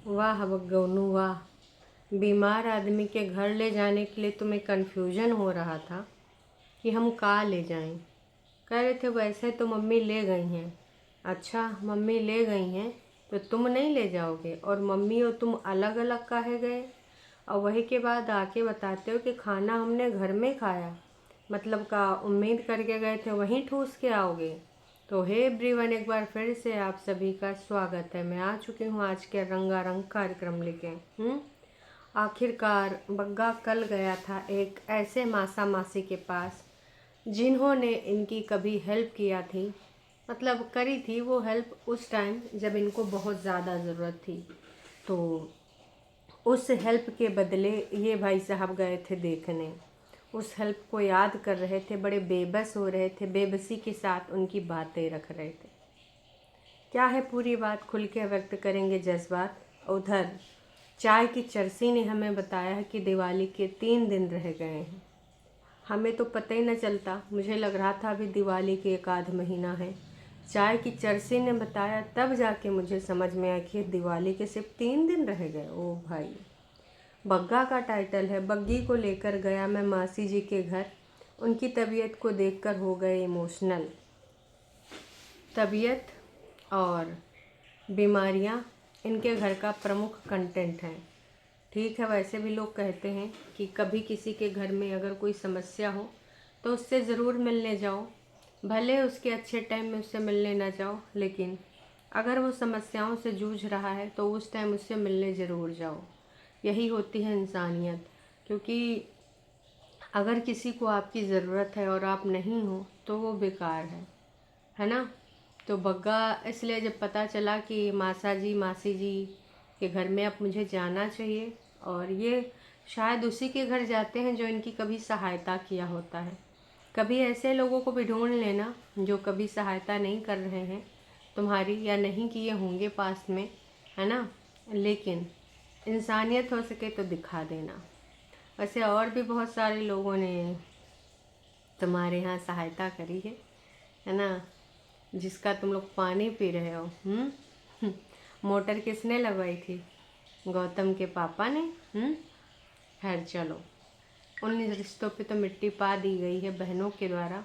वाह बग्गौनू वाह। बीमार आदमी के घर ले जाने के लिए तुम्हें कन्फ्यूजन हो रहा था कि हम कहाँ ले जाएं। कह रहे थे वैसे तो मम्मी ले गई हैं। अच्छा, मम्मी ले गई हैं तो तुम नहीं ले जाओगे, और मम्मी और तुम अलग अलग काहे गए? और वही के बाद आके बताते हो कि खाना हमने घर में खाया। मतलब का उम्मीद करके गए थे वहीं ठूस के आओगे? तो हे एवरीवन, एक बार फिर से आप सभी का स्वागत है। मैं आ चुकी हूँ आज के रंगारंग कार्यक्रम लेके। आखिरकार बग्गा कल गया था एक ऐसे मासा मासी के पास जिन्होंने इनकी कभी हेल्प किया थी, मतलब करी थी वो हेल्प उस टाइम जब इनको बहुत ज़्यादा ज़रूरत थी। तो उस हेल्प के बदले ये भाई साहब गए थे देखने। उस हेल्प को याद कर रहे थे, बड़े बेबस हो रहे थे, बेबसी के साथ उनकी बातें रख रहे थे। क्या है पूरी बात खुल के व्यक्त करेंगे जज्बात। उधर चाय की चरसी ने हमें बताया है कि दिवाली के 3 दिन रह गए हैं। हमें तो पता ही न चलता, मुझे लग रहा था अभी दिवाली के 1 आध महीना है। चाय की चरसी ने बताया तब जाके मुझे समझ में आया कि दिवाली के सिर्फ 3 दिन रह गए। ओ भाई, बग्गा का टाइटल है। बग्गी को लेकर गया मैं मासी जी के घर। उनकी तबीयत को देखकर हो गए इमोशनल। तबीयत और बीमारियां इनके घर का प्रमुख कंटेंट हैं। ठीक है, वैसे भी लोग कहते हैं कि कभी किसी के घर में अगर कोई समस्या हो तो उससे ज़रूर मिलने जाओ, भले उसके अच्छे टाइम में उससे मिलने ना जाओ, लेकिन अगर वो समस्याओं से जूझ रहा है तो उस टाइम उससे मिलने ज़रूर जाओ। यही होती है इंसानियत। क्योंकि अगर किसी को आपकी ज़रूरत है और आप नहीं हो तो वो बेकार है ना। तो बग्गा इसलिए जब पता चला कि मासी जी के घर में अब मुझे जाना चाहिए, और ये शायद उसी के घर जाते हैं जो इनकी कभी सहायता किया होता है। कभी ऐसे लोगों को भी ढूंढ लेना जो कभी सहायता नहीं कर रहे हैं तुम्हारी, या नहीं किए होंगे पास में, है ना। लेकिन इंसानियत हो सके तो दिखा देना। वैसे और भी बहुत सारे लोगों ने तुम्हारे यहाँ सहायता करी है ना। जिसका तुम लोग पानी पी रहे हो, मोटर किसने लगवाई थी? गौतम के पापा ने। खैर चलो, उन रिश्तों पे तो मिट्टी पा दी गई है बहनों के द्वारा।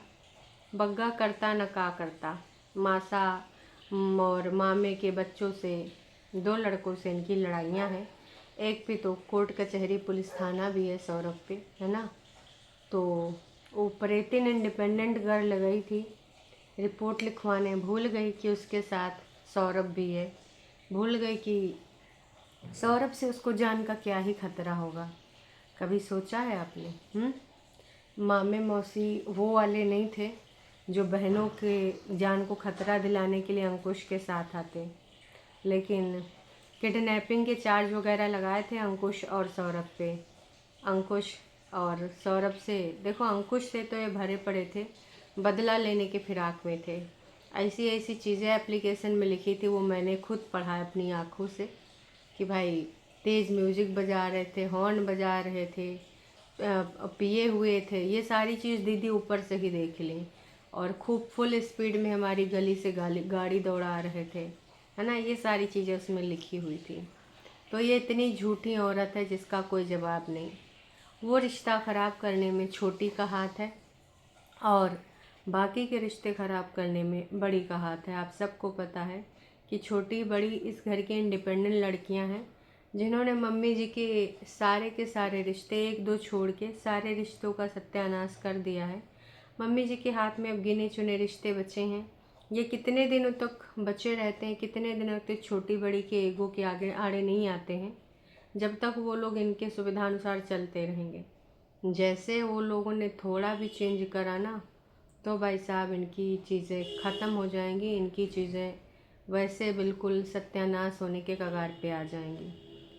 बग्गा करता न का करता। मासा और मामे के बच्चों से, 2 लड़कों से इनकी लड़ाइयाँ हैं। एक पे तो कोर्ट कचहरी पुलिस थाना भी है सौरभ पे, है ना। तो वो प्रेतिन इंडिपेंडेंट गर्ल गई थी रिपोर्ट लिखवाने, भूल गई कि उसके साथ सौरभ भी है। भूल गई कि सौरभ से उसको जान का क्या ही खतरा होगा। कभी सोचा है आपने? मामे मौसी वो वाले नहीं थे जो बहनों के जान को खतरा दिलाने के लिए अंकुश के साथ आते, लेकिन किडनैपिंग के चार्ज वगैरह लगाए थे अंकुश और सौरभ पे। अंकुश और सौरभ से, देखो अंकुश से तो ये भरे पड़े थे, बदला लेने के फिराक में थे। ऐसी ऐसी चीज़ें एप्लीकेशन में लिखी थी, वो मैंने खुद पढ़ा अपनी आँखों से कि भाई तेज़ म्यूज़िक बजा रहे थे, हॉर्न बजा रहे थे, पिए हुए थे। ये सारी चीज़ दीदी ऊपर से ही देख ली, और खूब फुल स्पीड में हमारी गली से गाड़ी दौड़ा रहे थे, है ना। ये सारी चीज़ें उसमें लिखी हुई थी। तो ये इतनी झूठी औरत है जिसका कोई जवाब नहीं। वो रिश्ता ख़राब करने में छोटी का हाथ है, और बाकी के रिश्ते ख़राब करने में बड़ी का हाथ है। आप सबको पता है कि छोटी बड़ी इस घर की इंडिपेंडेंट लड़कियां हैं जिन्होंने मम्मी जी के सारे रिश्ते, 1 2 छोड़ के सारे रिश्तों का सत्यानाश कर दिया है। मम्मी जी के हाथ में अब गिने चुने रिश्ते बचे हैं। ये कितने दिनों तक बचे रहते हैं, कितने दिनों तक छोटी बड़ी के ईगो के आगे आड़े नहीं आते हैं, जब तक वो लोग इनके सुविधानुसार चलते रहेंगे। जैसे वो लोगों ने थोड़ा भी चेंज करा ना, तो भाई साहब इनकी चीज़ें ख़त्म हो जाएंगी। इनकी चीज़ें वैसे बिल्कुल सत्यानाश होने के कगार पे आ जाएंगी।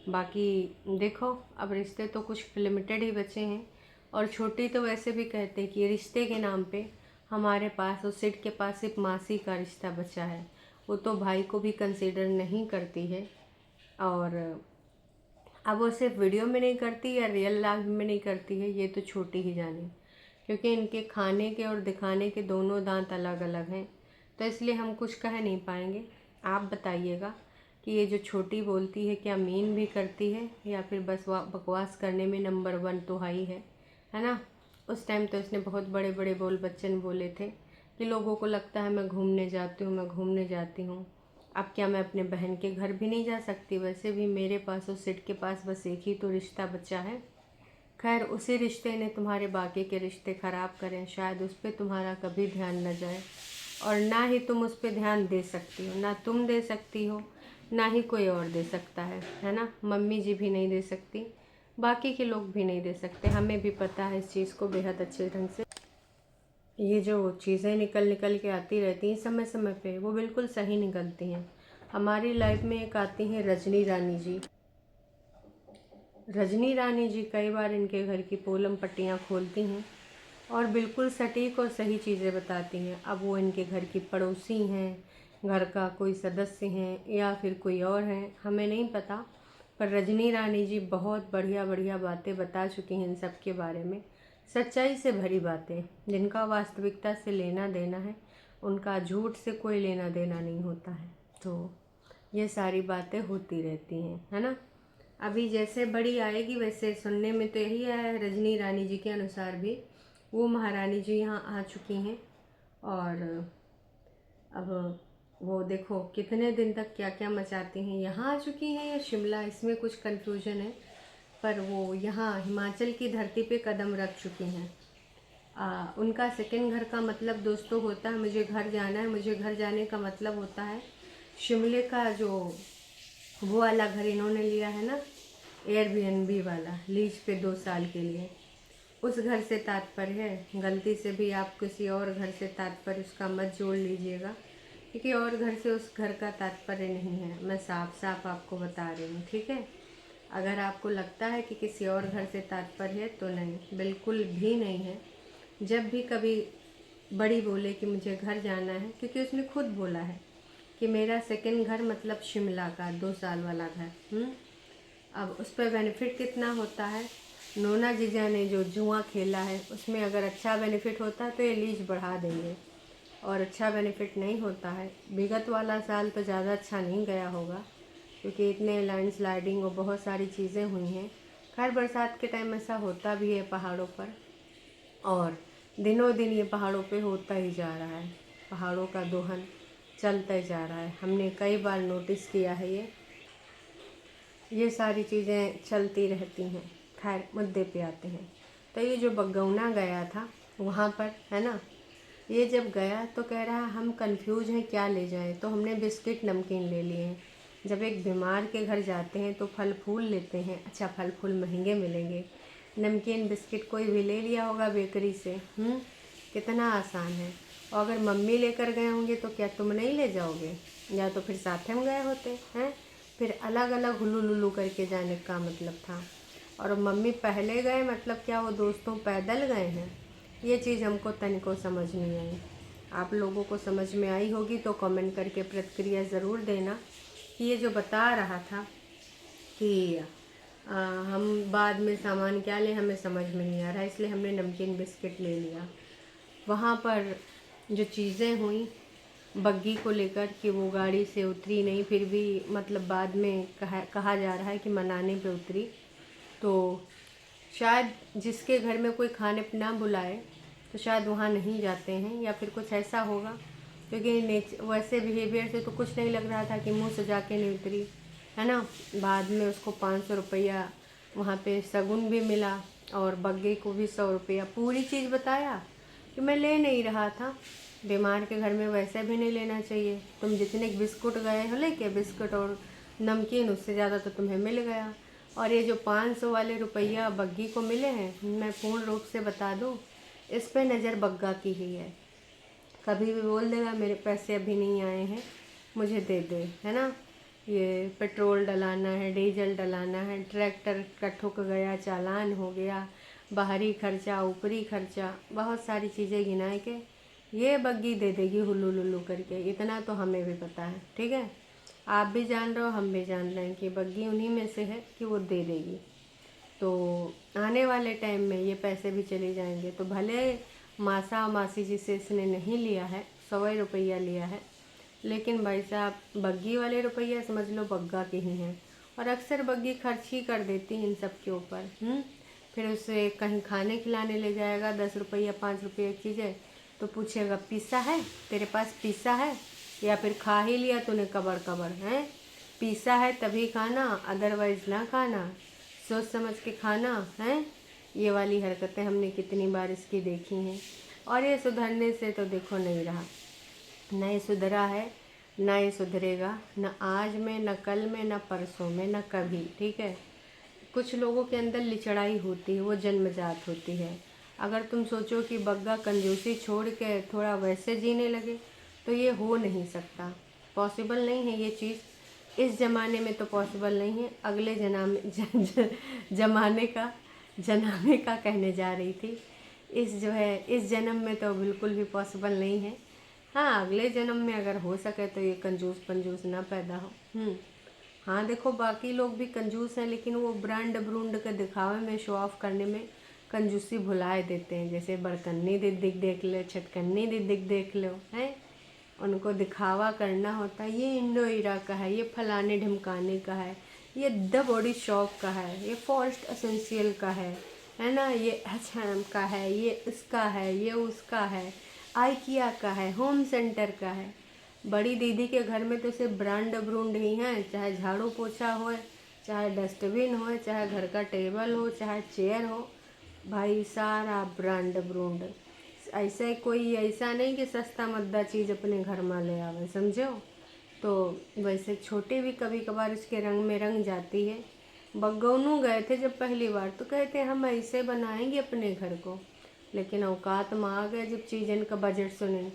बाकी देखो, अब रिश्ते तो कुछ लिमिटेड ही बचे हैं, और छोटी तो वैसे भी कहते हैं कि रिश्ते के नाम पे हमारे पास, उस सिट के पास सिर्फ मासी का रिश्ता बचा है। वो तो भाई को भी कंसीडर नहीं करती है, और अब वो सिर्फ वीडियो में नहीं करती या रियल लाइफ में नहीं करती है, ये तो छोटी ही जाने। क्योंकि इनके खाने के और दिखाने के दोनों दांत अलग अलग हैं, तो इसलिए हम कुछ कह नहीं पाएंगे। आप बताइएगा कि ये जो छोटी बोलती है क्या मीन भी करती है या फिर बस बकवास करने में नंबर 1 तो है ना। उस टाइम तो इसने बहुत बड़े बड़े बोल बच्चन बोले थे कि लोगों को लगता है मैं घूमने जाती हूँ, मैं घूमने जाती हूँ। अब क्या मैं अपने बहन के घर भी नहीं जा सकती? वैसे भी मेरे पास और सिड के पास बस एक ही तो रिश्ता बचा है। खैर उसी रिश्ते ने तुम्हारे बाकी के रिश्ते ख़राब करें, शायद उस पर तुम्हारा कभी ध्यान न जाए और ना ही तुम उस पर ध्यान दे सकती हो। ना तुम दे सकती हो, ना ही कोई और दे सकता है ना। मम्मी जी भी नहीं दे सकती, बाकी के लोग भी नहीं दे सकते। हमें भी पता है इस चीज़ को बेहद अच्छे ढंग से। ये जो चीज़ें निकल निकल के आती रहती हैं समय समय पे, वो बिल्कुल सही निकलती हैं। हमारी लाइफ में एक आती हैं रजनी रानी जी। रजनी रानी जी कई बार इनके घर की पोलम पट्टियाँ खोलती हैं और बिल्कुल सटीक और सही चीज़ें बताती हैं। अब वो इनके घर की पड़ोसी हैं, घर का कोई सदस्य हैं या फिर कोई और हैं, हमें नहीं पता। पर रजनी रानी जी बहुत बढ़िया बढ़िया बातें बता चुकी हैं इन सब के बारे में। सच्चाई से भरी बातें, जिनका वास्तविकता से लेना देना है, उनका झूठ से कोई लेना देना नहीं होता है। तो ये सारी बातें होती रहती हैं, है ना। अभी जैसे बड़ी आएगी वैसे सुनने में तो यही आया है रजनी रानी जी के अनुसार भी वो महारानी जी यहाँ आ चुकी हैं। और अब वो देखो कितने दिन तक क्या क्या मचाती हैं। यहाँ आ चुकी हैं या शिमला, इसमें कुछ कन्फ्यूजन है, पर वो यहाँ हिमाचल की धरती पे कदम रख चुकी हैं। उनका सेकंड घर का मतलब दोस्तों होता है मुझे घर जाना है। मुझे घर जाने का मतलब होता है शिमले का जो वो वाला घर इन्होंने लिया है ना, एयरबीएनबी वाला, लीज पे 2 साल के लिए, उस घर से तात्पर्य है। गलती से भी आप किसी और घर से तात्पर्य उसका मत जोड़ लीजिएगा, क्योंकि और घर से उस घर का तात्पर्य नहीं है। मैं साफ साफ आपको बता रही हूँ, ठीक है। अगर आपको लगता है कि किसी और घर से तात्पर्य है तो नहीं, बिल्कुल भी नहीं है। जब भी कभी बड़ी बोले कि मुझे घर जाना है, क्योंकि उसने खुद बोला है कि मेरा सेकंड घर मतलब शिमला का 2 साल वाला घर। अब उस पर बेनिफिट कितना होता है, नोना जीजा ने जो जुआ खेला है उसमें अगर अच्छा बेनिफिट होता है तो ये लीज बढ़ा देंगे, और अच्छा बेनिफिट नहीं होता है। विगत वाला साल तो ज़्यादा अच्छा नहीं गया होगा, क्योंकि इतने लैंडस्लाइडिंग और बहुत सारी चीज़ें हुई हैं। खैर बरसात के टाइम ऐसा होता भी है पहाड़ों पर, और दिनों दिन ये पहाड़ों पे होता ही जा रहा है। पहाड़ों का दोहन चलता ही जा रहा है, हमने कई बार नोटिस किया है। ये सारी चीज़ें चलती रहती हैं। खैर मुद्दे पे आते हैं। तो ये जो बगौना गया था वहाँ पर, है ना, ये जब गया तो कह रहा हम कंफ्यूज हैं क्या ले जाएं, तो हमने बिस्किट नमकीन ले लिए हैं। जब एक बीमार के घर जाते हैं तो फल फूल लेते हैं। अच्छा फल फूल महंगे मिलेंगे, नमकीन बिस्किट कोई भी ले लिया होगा बेकरी से। कितना आसान है। और अगर मम्मी लेकर गए होंगे तो क्या तुम नहीं ले जाओगे, या तो फिर साथ में गए होते हैं। फिर अलग अलग हुलू लुलू करके जाने का मतलब था। और मम्मी पहले गए मतलब क्या वो दोस्तों पैदल गए हैं, ये चीज़ हमको तनिको समझ नहीं आई। आप लोगों को समझ में आई होगी तो कमेंट करके प्रतिक्रिया ज़रूर देना कि ये जो बता रहा था कि हम बाद में सामान क्या लें हमें समझ में नहीं आ रहा, इसलिए हमने नमकीन बिस्किट ले लिया। वहाँ पर जो चीज़ें हुई बग्गी को लेकर कि वो गाड़ी से उतरी नहीं, फिर भी मतलब बाद में कहा जा रहा है कि मनाने पे उतरी। तो शायद जिसके घर में कोई खाने पे ना बुलाए तो शायद वहाँ नहीं जाते हैं, या फिर कुछ ऐसा होगा, क्योंकि वैसे बिहेवियर से तो कुछ नहीं लग रहा था कि मुँह सजा के नहीं उतरी, है ना। बाद में उसको 500 रुपया वहाँ पे शगुन भी मिला, और बग्गी को भी 100 रुपया। पूरी चीज़ बताया कि मैं ले नहीं रहा था, बीमार के घर में वैसे भी नहीं लेना चाहिए। तुम जितने बिस्कुट गए हो लेके, बिस्कुट और नमकीन, उससे ज़्यादा तो तुम्हें मिल गया। और ये जो 500 वाले रुपया बग्गी को मिले हैं, मैं पूर्ण रूप से बता दूं, इस पे नज़र बग्गा की ही है। कभी भी बोल देगा मेरे पैसे अभी नहीं आए हैं, मुझे दे दे, है ना। ये पेट्रोल डलाना है, डीजल डलाना है, ट्रैक्टर का ठुक गया, चालान हो गया, बाहरी खर्चा, ऊपरी खर्चा, बहुत सारी चीज़ें गिनाए के ये बग्गी दे देगी हुल्लू लुल्लू करके। इतना तो हमें भी पता है, ठीक है। आप भी जान रहे हो, हम भी जान रहे हैं कि बग्गी उन्हीं में से है कि वो दे देगी। तो आने वाले टाइम में ये पैसे भी चले जाएंगे। तो भले मासा मासी जी से इसने नहीं लिया है, 100 रुपया लिया है, लेकिन भाई साहब बग्गी वाले रुपया समझ लो बग्गा के ही हैं, और अक्सर बग्गी खर्च ही कर देती हैं इन सब के ऊपर। फिर उसे कहीं खाने खिलाने ले जाएगा, 10 रुपया 5 रुपये की चीज़ है तो पूछेगा पिज़्ज़ा है तेरे पास, पिज़्ज़ा है, या फिर खा ही लिया तूने कबर कबर है, पिज़्ज़ा है तभी खाना, अदरवाइज़ ना खाना, सोच समझ के खाना है। ये वाली हरकतें हमने कितनी बार इसकी देखी हैं, और ये सुधरने से तो देखो नहीं रहा, न ये सुधरा है, ना ये सुधरेगा, न आज में, न कल में, न परसों में, न कभी। ठीक है, कुछ लोगों के अंदर लिचड़ाई होती है, वो जन्मजात होती है। अगर तुम सोचो कि बग्गा कंजूसी छोड़ के थोड़ा वैसे जीने लगे तो ये हो नहीं सकता, पॉसिबल नहीं है ये चीज़। इस ज़माने में तो पॉसिबल नहीं है, अगले जमाने का कहने जा रही थी। इस जन्म में तो बिल्कुल भी पॉसिबल नहीं है। हाँ, अगले जन्म में अगर हो सके तो ये कंजूस पंजूस ना पैदा हो। हाँ देखो, बाकी लोग भी कंजूस हैं, लेकिन वो ब्रांड ब्रूंड के दिखावे में, शो ऑफ करने में कंजूसी भुलाए देते हैं। जैसे बड़कन्नी दिख देख लो, छटकन्नी दिख देख लो, हैं, उनको दिखावा करना होता है, ये इंडो इरा का है, ये फलाने ढमकाने का है, ये द बॉडी शॉप का है, ये फॉरेस्ट एसेंशियल का है ना, ये H&M का है, ये इसका है, ये उसका है, आइकिया का है, होम सेंटर का है। बड़ी दीदी के घर में तो सिर्फ ब्रांड ब्रूंड ही हैं, चाहे झाड़ू पोछा हो, चाहे डस्टबिन हो, चाहे घर का टेबल हो, चाहे चेयर हो, भाई सारा ब्रांड ब्रूंड। ऐसा कोई ऐसा नहीं कि सस्ता मद्दा चीज़ अपने घर में ले आवे, समझो। तो वैसे छोटे भी कभी कभार इसके रंग में रंग जाती है। बगौनू गए थे जब पहली बार तो कहते हम ऐसे बनाएंगे अपने घर को, लेकिन औकात में आ गए जब चीज़न का बजट सुने,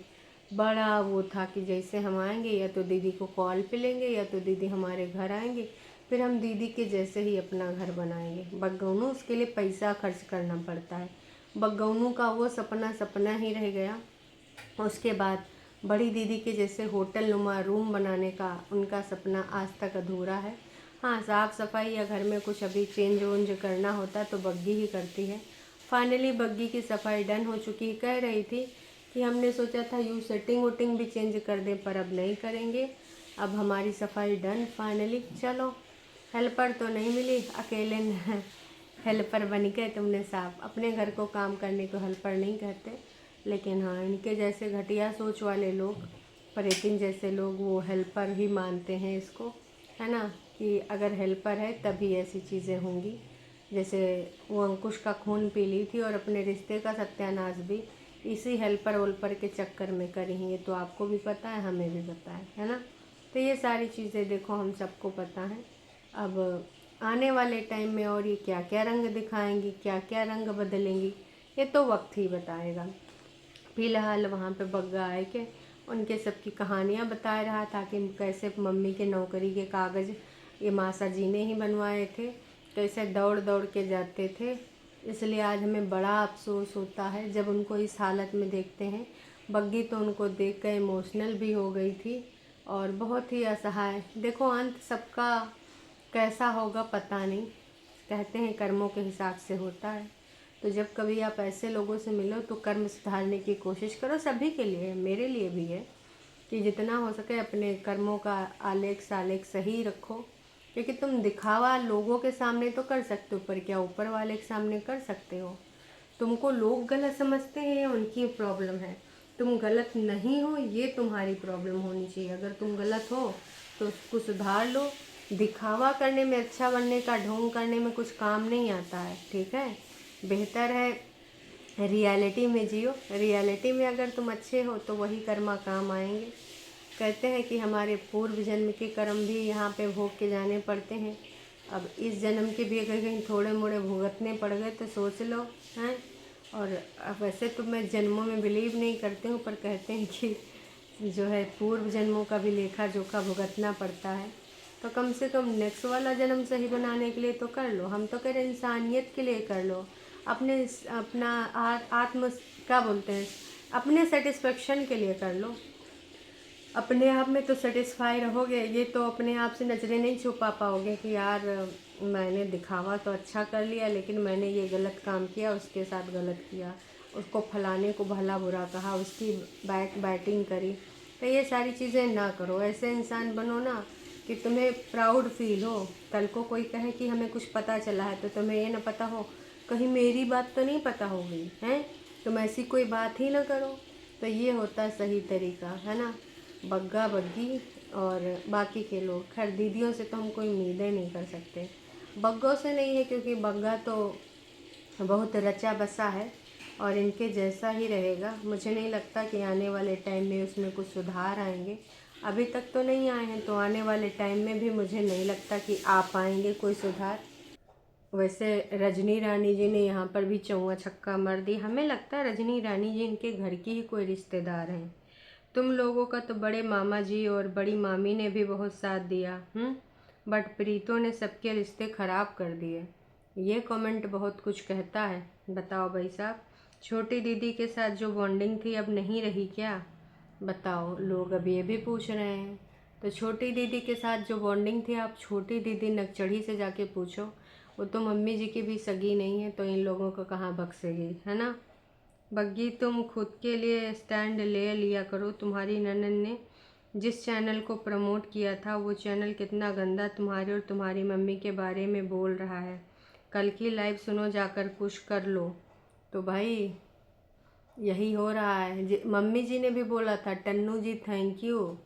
बड़ा वो था कि जैसे हम आएंगे या तो दीदी को कॉल पे लेंगे या तो दीदी हमारे घर आएंगे, फिर हम दीदी के जैसे ही अपना घर बनाएंगे। बगौनू उसके लिए पैसा खर्च करना पड़ता है। बगौनू का वो सपना ही रह गया। उसके बाद बड़ी दीदी के जैसे होटल नुमा रूम बनाने का उनका सपना आज तक अधूरा है। हाँ, साफ़ सफाई या घर में कुछ अभी चेंज वेंज करना होता तो बग्गी ही करती है। फाइनली बग्गी की सफाई डन हो चुकी। कह रही थी कि हमने सोचा था यूँ सेटिंग वोटिंग भी चेंज कर दें, पर अब नहीं करेंगे, अब हमारी सफाई डन फाइनली। चलो, हेल्पर तो नहीं मिली, अकेले हेल्पर बन गए तुमने साहब। अपने घर को काम करने को हेल्पर नहीं कहते, लेकिन हाँ, इनके जैसे घटिया सोच वाले लोग, परेतिन जैसे लोग, वो हेल्पर ही मानते हैं इसको, है ना, कि अगर हेल्पर है तभी ऐसी चीज़ें होंगी। जैसे वो अंकुश का खून पी ली थी और अपने रिश्ते का सत्यानाश भी इसी हेल्पर वोल्पर के चक्कर में करी हैं। ये तो आपको भी पता है, हमें भी पता है ना। तो ये सारी चीज़ें देखो हम सबको पता है। अब आने वाले टाइम में और ये क्या क्या रंग दिखाएंगी, क्या क्या रंग बदलेंगी, ये तो वक्त ही बताएगा। फिलहाल वहाँ पे बग्गा आए के उनके सबकी कहानियाँ बता रहा था कि कैसे मम्मी के नौकरी के कागज़ ये मासा जी ने ही बनवाए थे, कैसे दौड़ दौड़ के जाते थे। इसलिए आज हमें बड़ा अफसोस होता है जब उनको इस हालत में देखते हैं। बग्गी तो उनको देख कर इमोशनल भी हो गई थी और बहुत ही असहाय। देखो, अंत सबका कैसा होगा पता नहीं, कहते हैं कर्मों के हिसाब से होता है। तो जब कभी आप ऐसे लोगों से मिलो तो कर्म सुधारने की कोशिश करो, सभी के लिए, मेरे लिए भी है, कि जितना हो सके अपने कर्मों का आलेख सालेख सही रखो। क्योंकि तुम दिखावा लोगों के सामने तो कर सकते हो, पर क्या ऊपर वाले के सामने कर सकते हो? तुमको लोग गलत समझते हैं, उनकी प्रॉब्लम है। तुम गलत नहीं हो, ये तुम्हारी प्रॉब्लम होनी चाहिए। अगर तुम गलत हो तो उसको सुधार लो। दिखावा करने में, अच्छा बनने का ढोंग करने में कुछ काम नहीं आता है, ठीक है। बेहतर है रियलिटी में जियो। रियलिटी में अगर तुम अच्छे हो तो वही कर्मा काम आएंगे। कहते हैं कि हमारे पूर्व जन्म के कर्म भी यहाँ पे भोग के जाने पड़ते हैं। अब इस जन्म के भी अगर कहीं थोड़े मोड़े भुगतने पड़ गए तो सोच लो, हैं। और वैसे तो मैं जन्मों में बिलीव नहीं करती हूँ, पर कहते हैं कि जो है पूर्व जन्मों का भी लेखा जोखा भुगतना पड़ता है। तो कम से कम नेक्स्ट वाला जन्म सही बनाने के लिए तो कर लो। हम तो कह रहे इंसानियत के लिए कर लो, अपना आत्म क्या बोलते हैं, अपने सेटिस्फेक्शन के लिए कर लो। अपने आप में तो सेटिस्फाई रहोगे, ये तो अपने आप से नज़रें नहीं छुपा पाओगे कि यार मैंने दिखावा तो अच्छा कर लिया, लेकिन मैंने ये गलत काम किया, उसके साथ गलत किया, उसको फलाने को भला बुरा कहा, उसकी बैटिंग करी, तो ये सारी चीज़ें ना करो। ऐसे इंसान बनो ना कि तुम्हें प्राउड फील हो। कल को कोई कहे कि हमें कुछ पता चला है तो तुम्हें ये ना पता हो कहीं मेरी बात तो नहीं पता हो गई है, तुम ऐसी कोई बात ही ना करो। तो ये होता है सही तरीका, है ना। बग्गा बग्गी और बाकी के लोग, खैर दीदियों से तो हम कोई उम्मीदें नहीं कर सकते, बग्गों से नहीं है, क्योंकि बग्गा तो बहुत रचा बसा है और इनके जैसा ही रहेगा। मुझे नहीं लगता कि आने वाले टाइम में उसमें कुछ सुधार आएंगे। अभी तक तो नहीं आए हैं, तो आने वाले टाइम में भी मुझे नहीं लगता कि आ पाएंगे कोई सुधार। वैसे रजनी रानी जी ने यहाँ पर भी चौवा छक्का मार दी। हमें लगता है रजनी रानी जी इनके घर की ही कोई रिश्तेदार हैं। तुम लोगों का तो बड़े मामा जी और बड़ी मामी ने भी बहुत साथ दिया, बट प्रीतों ने सबके रिश्ते ख़राब कर दिए। ये कमेंट बहुत कुछ कहता है। बताओ भाई साहब, छोटी दीदी के साथ जो बॉन्डिंग थी अब नहीं रही क्या? बताओ, लोग अब ये भी पूछ रहे हैं। तो छोटी दीदी के साथ जो बॉन्डिंग थी, आप छोटी दीदी नकचढ़ी से जाके पूछो। वो तो मम्मी जी की भी सगी नहीं है, तो इन लोगों को कहाँ बख्शेगी, है ना। बग्गी, तुम खुद के लिए स्टैंड ले लिया करो। तुम्हारी ननद ने जिस चैनल को प्रमोट किया था, वो चैनल कितना गंदा तुम्हारे और तुम्हारी मम्मी के बारे में बोल रहा है। कल की लाइव सुनो, जाकर पुश कर लो। तो भाई यही हो रहा है। मम्मी जी ने भी बोला था, टन्नू जी थैंक यू,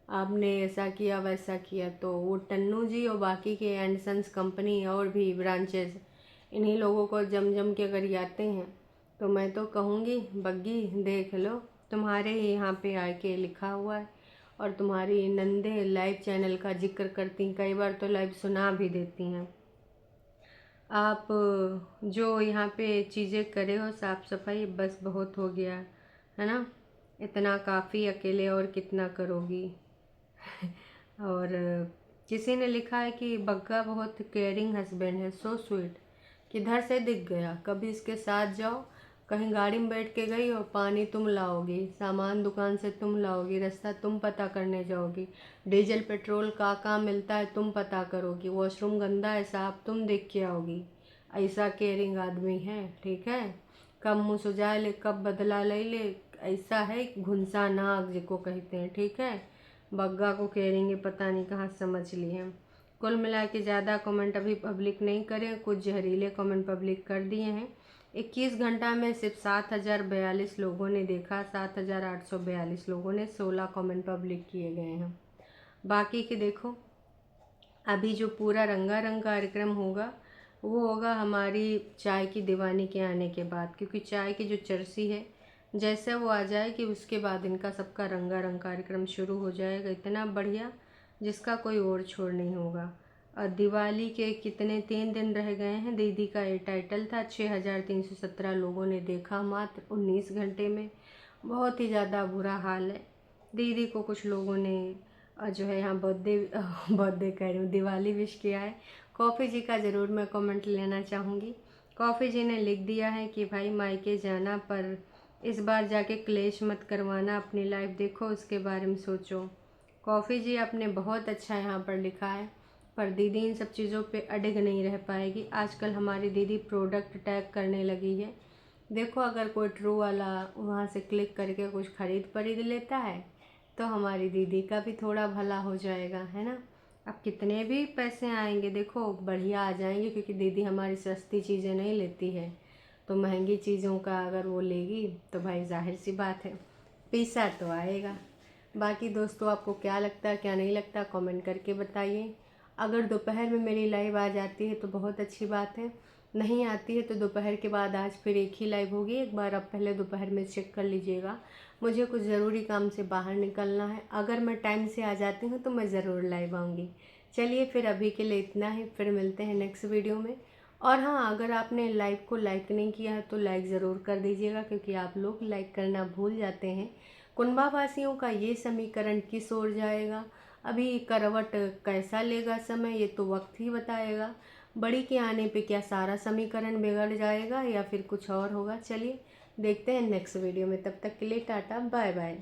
आपने ऐसा किया वैसा किया। तो वो टन्नू जी और बाकी के एंडसन्स कंपनी और भी ब्रांचेस, इन्हीं लोगों को जम जम के अगर आते हैं तो मैं तो कहूँगी बग्गी देख लो, तुम्हारे ही यहाँ पे आके लिखा हुआ है। और तुम्हारी नंदे लाइव चैनल का जिक्र करती, कई बार तो लाइव सुना भी देती हैं। आप जो यहाँ पे चीज़ें करे हो, साफ़ सफाई, बस बहुत हो गया, है ना। इतना काफ़ी, अकेले और कितना करोगी। और किसी ने लिखा है कि बग्गा बहुत केयरिंग हस्बैंड है, सो स्वीट। किधर से दिख गया? कभी इसके साथ जाओ, कहीं गाड़ी में बैठ के गई हो, पानी तुम लाओगी, सामान दुकान से तुम लाओगी, रास्ता तुम पता करने जाओगी, डीजल पेट्रोल कहाँ मिलता है तुम पता करोगी, वॉशरूम गंदा है साहब तुम देख के आओगी। ऐसा केयरिंग आदमी है, ठीक है। कब मुँह सुझा ले, कब बदला ले ले, ऐसा है घुनसा नाग जिसको कहते हैं, ठीक है। बग्गा को केयरिंग पता नहीं कहाँ समझ लिए। कुल मिला के ज़्यादा कमेंट अभी पब्लिक नहीं करें, कुछ जहरीले कमेंट पब्लिक कर दिए हैं। 21 घंटा में सिर्फ 7042 लोगों ने देखा, 7842 लोगों ने 16 कमेंट पब्लिक किए गए हैं। बाकी के देखो, अभी जो पूरा रंगारंग कार्यक्रम होगा वो होगा हमारी चाय की दीवानी के आने के बाद, क्योंकि चाय की जो चर्सी है जैसे वो आ जाए कि उसके बाद इनका सबका रंगारंग कार्यक्रम शुरू हो जाएगा, इतना बढ़िया जिसका कोई और छोड़ नहीं होगा। और दिवाली के कितने 3 दिन रह गए हैं। दीदी का ये टाइटल था, 6317 लोगों ने देखा मात्र 19 घंटे में। बहुत ही ज़्यादा बुरा हाल है। दीदी को कुछ लोगों ने जो है यहाँ बर्थडे कह रही हूँ, दिवाली विश किया है। कॉफ़ी जी का ज़रूर मैं कमेंट लेना चाहूँगी। कॉफ़ी जी ने लिख दिया है कि भाई मायके जाना, पर इस बार जाके क्लेश मत करवाना, अपनी लाइफ देखो उसके बारे में सोचो। कॉफ़ी जी आपने बहुत अच्छा यहाँ पर लिखा है, पर दीदी इन सब चीज़ों पे अडिग नहीं रह पाएगी। आजकल हमारी दीदी प्रोडक्ट टैग करने लगी है। देखो, अगर कोई ट्रू वाला वहाँ से क्लिक करके कुछ खरीद लेता है तो हमारी दीदी का भी थोड़ा भला हो जाएगा, है ना। अब कितने भी पैसे आएंगे देखो बढ़िया आ जाएंगे, क्योंकि दीदी हमारी सस्ती चीज़ें नहीं लेती है। तो महंगी चीज़ों का अगर वो लेगी तो भाई जाहिर सी बात है पैसा तो आएगा। बाकी दोस्तों, आपको क्या लगता है क्या नहीं लगता कमेंट करके बताइए। अगर दोपहर में मेरी लाइव आ जाती है तो बहुत अच्छी बात है, नहीं आती है तो दोपहर के बाद आज फिर एक ही लाइव होगी। एक बार आप पहले दोपहर में चेक कर लीजिएगा, मुझे कुछ ज़रूरी काम से बाहर निकलना है। अगर मैं टाइम से आ जाती हूँ तो मैं ज़रूर लाइव आऊँगी। चलिए फिर अभी के लिए इतना ही, फिर मिलते हैं नेक्स्ट वीडियो में। और हाँ, अगर आपने लाइव को लाइक नहीं किया है तो लाइक ज़रूर कर दीजिएगा, क्योंकि आप लोग लाइक करना भूल जाते हैं। कुंभा वासियों का ये समीकरण किस ओर जाएगा, अभी करवट कैसा लेगा समय, ये तो वक्त ही बताएगा। बड़ी के आने पे क्या सारा समीकरण बिगड़ जाएगा या फिर कुछ और होगा। चलिए देखते हैं नेक्स्ट वीडियो में, तब तक के लिए टाटा बाय बाय।